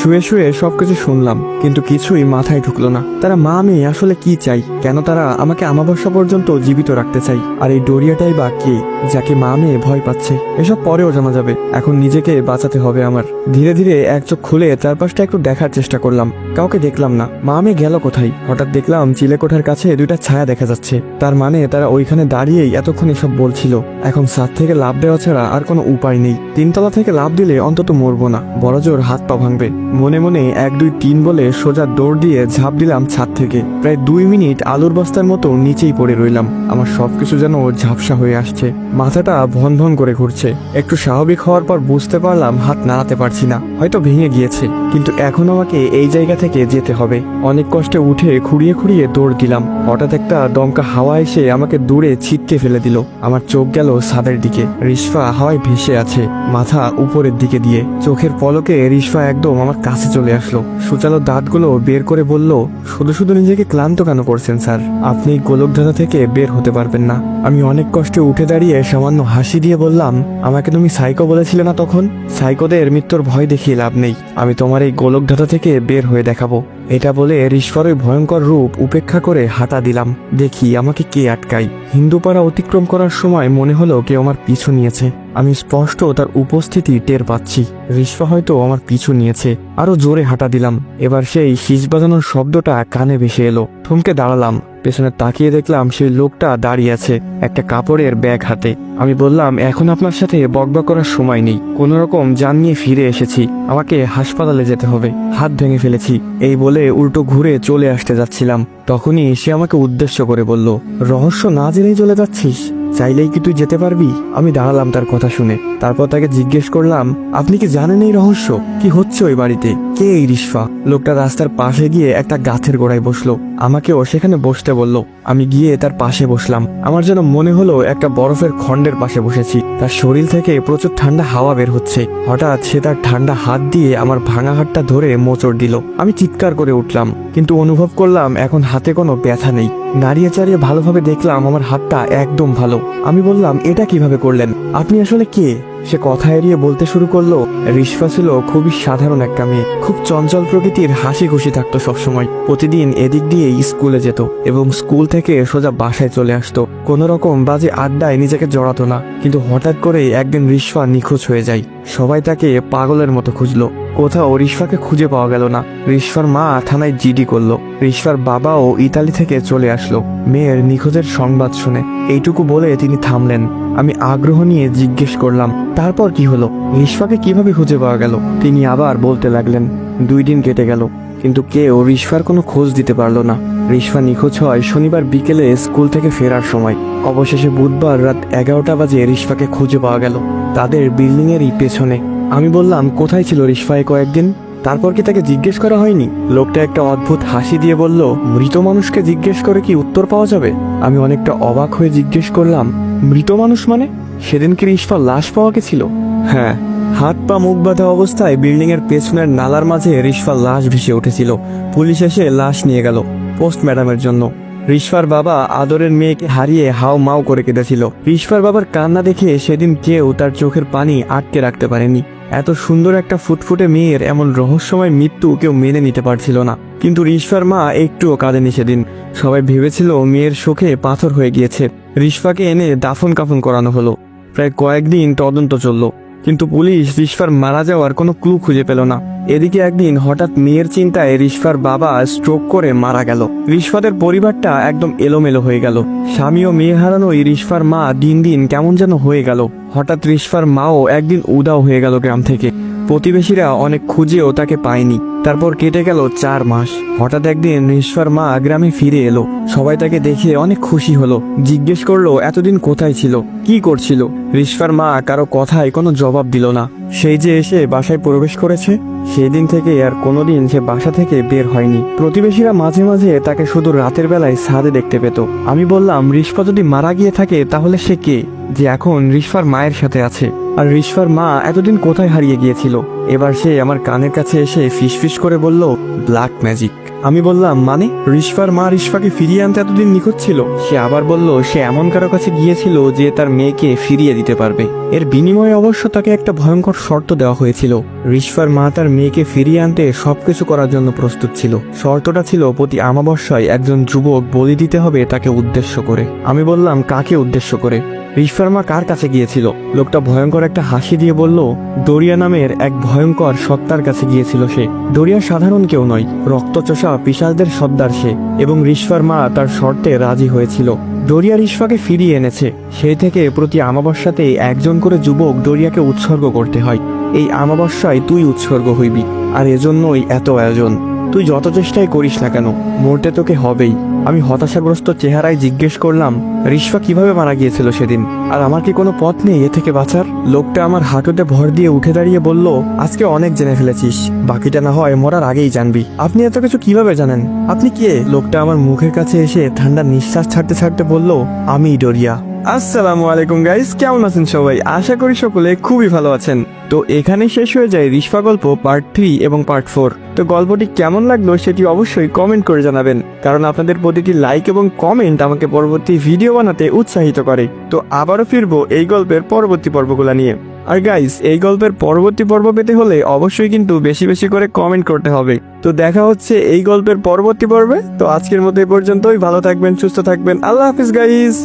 শুয়ে শুয়ে সবকিছু শুনলাম, কিন্তু কিছুই মাথায় ঢুকলো না। তারা মা মেয়ে আসলে কি চাই, কেন তারা আমাকে আমাবস্যা পর্যন্ত জীবিত রাখতে চাই, আর এই ডোরিয়াটাই বা কে যাকে মা মেয়ে ভয় পাচ্ছে? এসব পরেও জানা যাবে, এখন নিজেকে বাঁচাতে হবে আমার। ধীরে ধীরে এক চোখ খুলে চারপাশটা একটু দেখার চেষ্টা করলাম, কাউকে দেখলাম না। মা মেয়ে গেল কোথায়? হঠাৎ দেখলাম চিলেকোঠার কাছে দুইটা ছায়া দেখা যাচ্ছে। তার মানে তারা ওইখানে দাঁড়িয়েই এতক্ষণ এসব বলছিল। এখন ছাদ থেকে লাফ দেওয়া ছাড়া আর কোনো উপায় নেই। তিনতলা থেকে লাফ দিলে অন্তত মরবো না, বড়জোর হাত পা ভাঙবে। মনে মনে 1 2 3 বলে সোজা দৌড় দিয়ে ঝাঁপ দিলাম ছাদ থেকে। প্রায় 2 মিনিট আলুর বস্তার মতো নিচেই পড়ে রইলাম। আমার সবকিছু যেন ঝাপসা হয়ে আসছে, মাথাটা ভন ভন করে ঘুরছে। একটু স্বাভাবিক হওয়ার পর বুঝতে পারলাম হাত নাড়াতে পারছি না, হয়তো ভেঙে গিয়েছে। কিন্তু এখন আমাকে এই জায়গা থেকে যেতে হবে। অনেক কষ্টে উঠে খুঁড়িয়ে খুঁড়িয়ে দৌড় দিলাম। হঠাৎ একটা দমকা হাওয়া এসে আমাকে দূরে ছিটকে ফেলে দিল। আমার চোখ গেল ছাদের দিকে। রিশফা হাওয়ায় ভেসে আছে, মাথা উপরের দিকে দিয়ে। চোখের পলকে রিশফা একদম আমার কাছে চলে আসলো। সুচালো দাঁতগুলো বের করে বলল, শুধু শুধু নিজেকে ক্লান্ত কেন করছেন স্যার? আপনি গোলকধাঁধা থেকে বের হতে পারবেন না। আমি অনেক কষ্টে উঠে দাঁড়িয়ে সামান্য হাসি দিয়ে বললাম, আমাকে তুমি সাইকো বলেছিলে না তখন? সাইকোদের মৃত্যুর ভয় দেখিয়ে লাভ নেই, আমি তোমার এই গোলকধাঁধা থেকে বের হয়ে দেখাবো। এটা বলে রিশফার ওই ভয়ঙ্কর রূপ উপেক্ষা করে হাঁটা দিলাম। দেখি আমাকে কে আটকায়। হিন্দুপাড়া অতিক্রম করার সময় মনে হলো কেউ আমার পিছু নিয়েছে। আমি স্পষ্ট তার উপস্থিতি টের পাচ্ছি। রিশফা হয়তো আমার পিছু নিয়েছে। আরো জোরে হাঁটা দিলাম। এবার সেই শীষ বাজানোর শব্দটা কানে ভেসে এলো। থমকে দাঁড়ালাম। পেছনে তাকিয়ে দেখলাম সেই লোকটা দাঁড়িয়ে আছে, একটা কাপড়ের ব্যাগ হাতে। আমি বললাম, এখন আপনার সাথে বকবক করার সময় নেই। কোনো রকম জান নিয়ে ফিরে এসেছি, আমাকে হাসপাতালে যেতে হবে। হাত ভেঙে ফেলেছি। এই বলে উল্টো ঘুরে চলে আসতে যাচ্ছিলাম, তখনই সে আমাকে উদ্দেশ্য করে বলল, রহস্য না জেনেই চলে যাচ্ছিস? চাইলেই কি তুই যেতে পারবি? আমি দাঁড়ালাম তার কথা শুনে। তারপর তাকে জিজ্ঞেস করলাম, আপনি কি জানেন এই রহস্য? কি হচ্ছে ওই বাড়িতে? কে এই রিশফা? লোকটা রাস্তার পাশে গিয়ে একটা গাছের গোড়ায় বসলো। আমাকেও সেখানে বসতে বলল। আমি গিয়ে তার পাশে বসলাম। আমার যেন মনে হলো একটা বরফের খণ্ডের পাশে বসেছি। তার শরীর থেকে প্রচুর ঠান্ডা হাওয়া বের হচ্ছে। হঠাৎ সে তার ঠান্ডা হাত দিয়ে আমার ভাঙা হাতটা ধরে মোচড় দিল। আমি চিৎকার করে উঠলাম, কিন্তু অনুভব করলাম এখন হাতে কোনো ব্যথা নেই। নাড়িয়ে চাড়িয়ে ভালোভাবে দেখলাম আমার হাতটা একদম ভালো। আমি বললাম, এটা কিভাবে করলেন? আপনি আসলে কে? সে কথা এড়িয়ে বলতে শুরু করলো, রিশফা ছিল খুবই সাধারণ একটা মেয়ে, খুব চঞ্চল প্রকৃতির, হাসি খুশি থাকতো সবসময়। প্রতিদিন এদিক দিয়ে স্কুলে যেত এবং স্কুল থেকে সোজা বাসায় চলে আসতো। কোনো রকম বাজে আড্ডায় নিজেকে জড়াতো না। কিন্তু হঠাৎ করে একদিন রিশফা নিখোঁজ হয়ে যায়। সবাই তাকে পাগলের মতো খুঁজলো, কোথাও রিশফাকে খুঁজে পাওয়া গেল না। রিশফার মা থানায় জিডি করলো। রিশফার বাবাও ইতালি থেকে চলে আসলো মেয়ের নিখোঁজের সংবাদ শুনে। এইটুকু বলে তিনি থামলেন। আমি আগ্রহ নিয়ে জিজ্ঞেস করলাম, তারপর কি হলো? রিশফাকে কিভাবে খুঁজে পাওয়া গেল? তিনি আবার বলতে লাগলেন, 2 দিন কেটে গেল, কিন্তু কেউ রিশফার কোনো খোঁজ দিতে পারলো না। রিশফা নিখোঁজ হয় শনিবার বিকেলে স্কুল থেকে ফেরার সময়। অবশেষে বুধবার রাত 11টা বাজে রিশফাকে খুঁজে পাওয়া গেল, তাদের বিল্ডিংয়েরই পেছনে। আমি বললাম, কোথায় ছিল রিশফা কয়েকদিন? তারপর কি তাকে জিজ্ঞেস করা হয়নি? লোকটা একটা অদ্ভুত হাসি দিয়ে বলল, মৃত মানুষকে জিজ্ঞেস করে কি উত্তর পাওয়া যাবে? আমি অনেকটা অবাক হয়ে জিজ্ঞেস করলাম, মৃত মানুষ মানে? সেদিন কি রিশফা লাশ পাওয়া গেছিল? হ্যাঁ, হাত পা মুখ বাঁধা অবস্থায় বিল্ডিং এর পেছনের নালার মাঝে রিশফার লাশ ভেসে উঠেছিল। পুলিশ এসে লাশ নিয়ে গেল পোস্টম্যাডামের জন্য। রিশফার বাবা আদরের মেয়েকে হারিয়ে হাও মাও করে কেঁদেছিল। রিশফার বাবার কান্না দেখে সেদিন কেউ তার চোখের পানি আটকে রাখতে পারেনি। এত সুন্দর একটা ফুটফুটে মেয়ের এমন রহস্যময় মৃত্যু কেউ মেনে নিতে পারছিল না। কিন্তু রিশফার মা একটুও কাঁদেনি সেদিন। সবাই ভেবেছিল মেয়ের শোকে পাথর হয়ে গিয়েছে। রিশফাকে এনে দাফন কাফন করানো হলো। প্রায় কয়েকদিন তদন্ত চলল, কিন্তু পুলিশ রিশফার মারা যাওয়ার কোনো ক্লু খুঁজে পেল না। এদিকে একদিন হঠাৎ মেয়ের চিন্তায় রিশফার বাবা স্ট্রোক করে মারা গেল। রিশফাদের পরিবারটা একদম এলোমেলো হয়ে গেল। স্বামী ও মেয়ে হারানোই রিশফার মা দিন দিন কেমন যেন হয়ে গেল। হঠাৎ রিশফার মাও একদিন উধাও হয়ে গেল গ্রাম থেকে। প্রতিবেশীরা অনেক খুঁজেও তাকে পায়নি। তারপর কেটে গেল 4 মাস। হঠাৎ একদিন রিশফার মা গ্রামে ফিরে এলো। সবাই তাকে দেখে অনেক খুশি হলো। জিজ্ঞেস করলো, এতদিন কোথায় ছিল, কি করছিল? রিশফার মা কারো কথায় কোনো জবাব দিল না। সেই যে এসে বাসায় প্রবেশ করেছে, সেই দিন থেকে আর কোনোদিন সে বাসা থেকে বের হয়নি। প্রতিবেশীরা মাঝে মাঝে তাকে শুধু রাতের বেলায় ছাদে দেখতে পেত। আমি বললাম, রিশফা যদি মারা গিয়ে থাকে তাহলে সে কে, যে এখন রিশফার মায়ের সাথে আছে? আর রিশফার মা এতদিন কোথায় হারিয়ে গিয়েছিল? এবার সে আমার কানের কাছে এসে ফিসফিস করে বলল, ব্ল্যাক ম্যাজিক। আমি বললাম মানে? রিশফার মা রিশফাকে ফিরিয়ে আনতে এতদিন নিখোঁজ ছিল? সে আবার বলল সে এমন কারো কাছে গিয়েছিল যে তার মেয়েকে ফিরিয়ে দিতে পারবে। এর বিনিময়ে অবশ্য তাকে একটা ভয়ঙ্কর শর্ত দেওয়া হয়েছিল। রিশফার মা তার মেয়েকে ফিরিয়ে আনতে সবকিছু করার জন্য প্রস্তুত ছিল। শর্তটা ছিল প্রতি আমাবস্যায় একজন যুবক বলি দিতে হবে তাকে উদ্দেশ্য করে। আমি বললাম কাকে উদ্দেশ্য করে? রিশফার মা কার কাছে গিয়েছিল? লোকটা ভয়ঙ্কর একটা হাসি দিয়ে বলল দরিয়া নামের এক ভয়ঙ্কর সত্তার কাছে গিয়েছিল সে। দরিয়া সাধারণ কেউ নয়, রক্তচোষা পিশাচদের সর্দার সে, এবং রিশফার মা তার শর্তে রাজি হয়েছিল। দরিয়া রিশফাকে ফিরিয়ে এনেছে। সেই থেকে প্রতি আমাবস্যাতে একজন করে যুবক দরিয়াকে উৎসর্গ করতে হয়। এই আমাবস্যায় তুই উৎসর্গ হইবি, আর এজন্যই এত আয়োজন। তুই যত চেষ্টাই করিস না কেন, মরতে তোকে হবেই। আমি হতাশাগ্রস্ত চেহারায় জিজ্ঞেস করলাম রিশফা কিভাবে মারা গিয়েছিল সেদিন, আর আমার কি কোনো পথ নেই এ থেকে বাঁচার? লোকটা আমার হাঁটুতে ভর দিয়ে উঠে দাঁড়িয়ে বলল আজকে অনেক জেনে ফেলেছিস, বাকিটা না হয় মরার আগেই জানবি। আপনি এত কিছু কিভাবে জানেন? আপনি কে? লোকটা আমার মুখের কাছে এসে ঠান্ডা নিঃশ্বাস ছাড়তে ছাড়তে বলল আমি ডোরিয়া। আসসালামু আলাইকুম গাইস, কেমন আছেন সবাই? আশা করি সকলে খুবই ভালো আছেন। তো এখানে শেষ হয়ে যায় রিশফা গল্প পার্ট 3 এবং পার্ট 4। তো গল্পটি কেমন লাগলো সেটি অবশ্যই কমেন্ট করে জানাবেন, কারণ আপনাদের প্রতিটি লাইক এবং কমেন্ট আমাকে পরবর্তী ভিডিও বানাতে উৎসাহিত করে। তো আবারও ফিরবো এই গল্পের পরবর্তী পর্বগুলো নিয়ে। আর গাইস, এই গল্পের পরবর্তী পর্ব পেতে হলে অবশ্যই কিন্তু বেশি বেশি করে কমেন্ট করতে হবে। তো দেখা হচ্ছে এই গল্পের পরবর্তী পর্বে। তো আজকের মতো এই পর্যন্তই। ভালো থাকবেন, সুস্থ থাকবেন। আল্লাহ হাফিজ গাইস।